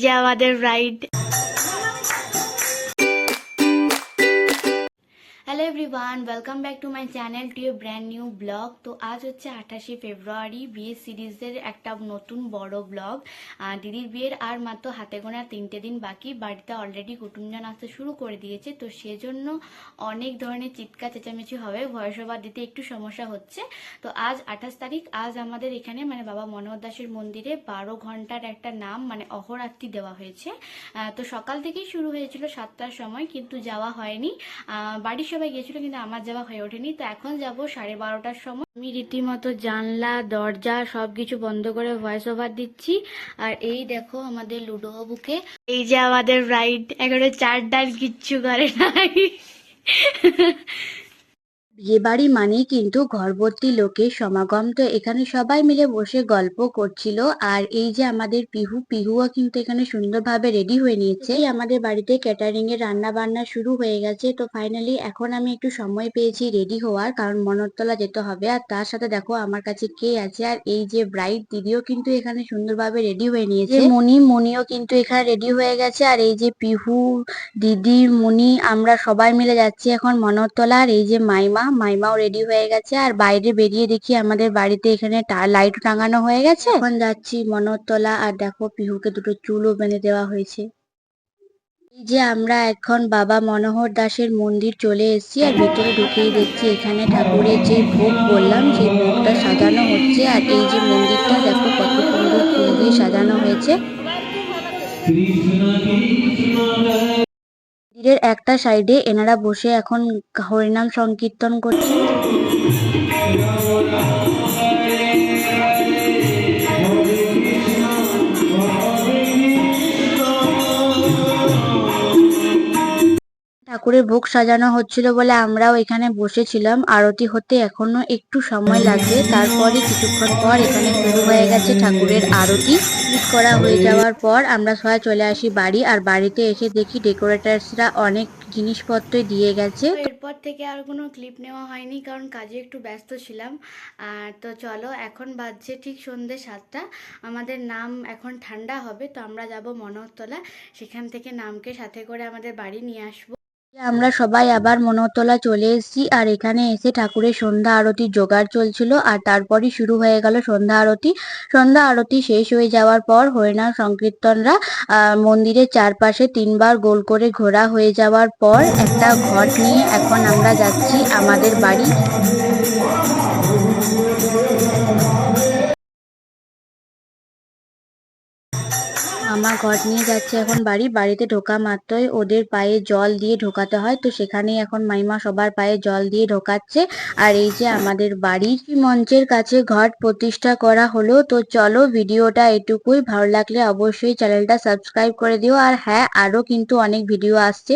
যে আমাদের bride. Hello everyone, welcome back to my channel to a brand new blog. তো আজ হচ্ছে 28শে ফেব্রুয়ারি, বিয়ের সিরিজের একটা নতুন বড় ব্লগ। দিদির বিয়ের আর মাত্র হাতে গোনা 3টে দিন বাকি। বাড়িতে অলরেডি কুটুমজন আসতে শুরু করে দিয়েছে, তো সেজন্য অনেক ধরনের চিৎকার চেঁচামেচি হবে, ভয়েস ওভার দিতে একটু সমস্যা হচ্ছে। তো আজ 28 তারিখ, আজ আমাদের এখানে মানে বাবা মনোহর দাসের মন্দিরে 12 ঘন্টার একটা নাম মানে অহরাত্রি দেওয়া হয়েছে। তো সকাল থেকেই শুরু হয়েছিল 7টার সময়, কিন্তু যাওয়া হয়নি। বাড়ির সবাই গিয়েছিল কিন্তু আমার যাওয়া হয়ে ওঠেনি। তো এখন যাব 12:30টার সময়। আমি রীতিমতো জানলা দরজা সবকিছু বন্ধ করে ভয়েস ওভার দিচ্ছি। আর এই দেখো আমাদের লুডো বাবুকে, এই যে আমাদের ব্রাইড একেবারে চার ডাল কিচ্ছু করে নাই। বিয়ে বাড়ি মানেই কিন্তু ঘরভর্তি লোকের সমাগম। তো এখানে সবাই মিলে বসে গল্প করছিল। আর এই যে আমাদের পিহুও কিন্তু এখানে সুন্দরভাবে রেডি হয়ে নিয়েছে। আমাদের বাড়িতে ক্যাটারিং এর রান্না বান্না শুরু হয়ে গেছে। তো ফাইনালি এখন আমি একটু সময় পেয়েছি রেডি হওয়ার, কারণ মনরতলা যেতে হবে। আর তার সাথে দেখো আমার কাছে কে আছে, আর এই যে ব্রাইড দিদিও কিন্তু এখানে সুন্দরভাবে রেডি হয়ে নিয়েছে। মনিও কিন্তু এখানে রেডি হয়ে গেছে। আর এই যে পিহু, দিদি, মুনি, আমরা সবাই মিলে যাচ্ছি এখন মনরতলা। আর এই যে মাইমাও রেডি হয়ে গেছে। আর বাইরে বেরিয়ে দেখি আমাদের বাড়িতে এখানে লাইট টাঙানো হয়ে গেছে। এখন যাচ্ছি মনরতলা। আর দেখো পিহুকে দুটো চুলও বেঁধে দেওয়া হয়েছে। এই যে আমরা এখন বাবা মনোহর দাসের মন্দির চলে এসেছি। আর ভিতরে ঢুকেই দেখছি এখানে ঠাকুরের যে ভোগ বললাম সেই ভোগটা সাজানো হচ্ছে। আর এই যে মন্দিরটা দেখো কত সুন্দর ফুল দিয়ে সাজানো হয়েছে। মন্দিরের একটা সাইডে এনারা বসে এখন হরিনাম সংকীর্তন করছে। ঠাকুরের ভোগ সাজানো হচ্ছিল বলে আমরাও এখানে বসেছিলাম। আরতি হতে এখনো একটু সময় লাগবে, তারপরে কিছুক্ষণ পর এখানে শুরু হয়ে গেছে ঠাকুরের আরতি। করা হয়ে যাওয়ার পর আমরা সবাই চলে আসি বাড়ি। আর বাড়িতে এসে দেখি ডেকোরেটার্সরা অনেক জিনিসপত্র দিয়ে গেছে। এরপর থেকে আর কোনো ক্লিপ নেওয়া হয়নি, কারণ কাজে একটু ব্যস্ত ছিলাম। আর তো চলো, এখন বাজছে ঠিক সন্ধ্যে 7টা। আমাদের নাম এখন ঠান্ডা হবে, তো আমরা যাব মনোহরতলা, সেখান থেকে নামকে সাথে করে আমাদের বাড়ি নিয়ে আসবো। আমরা সবাই আবার মনোহরতলা চলে এসেছি। আর এখানে এসে ঠাকুরের সন্ধ্যা আরতির জোগাড় চলছিল। আর তারপরই শুরু হয়ে গেল সন্ধ্যা আরতি। সন্ধ্যা আরতি শেষ হয়ে যাওয়ার পর হরিনাম সংকীর্তনরা মন্দিরের চারপাশে 3বার গোল করে ঘোরা হয়ে যাওয়ার পর একটা ঘট নিয়ে এখন আমরা যাচ্ছি আমাদের বাড়ি। আমার ঘট নিয়ে যাচ্ছে এখন বাড়িতে ঢোকা মাত্রই ওদের পায়ে জল দিয়ে ঢোকাতে হয়। তো সেখানেই এখন মাইমা সবার পায়ে জল দিয়ে ঢোকাচ্ছে। আর এই যে আমাদের বাড়ির মঞ্চের কাছে ঘট প্রতিষ্ঠা করা হলো। তো চলো, ভিডিওটা এটুকুই। ভালো লাগলে অবশ্যই চ্যানেলটা সাবস্ক্রাইব করে দিও। আর হ্যাঁ, আরো কিন্তু অনেক ভিডিও আসছে।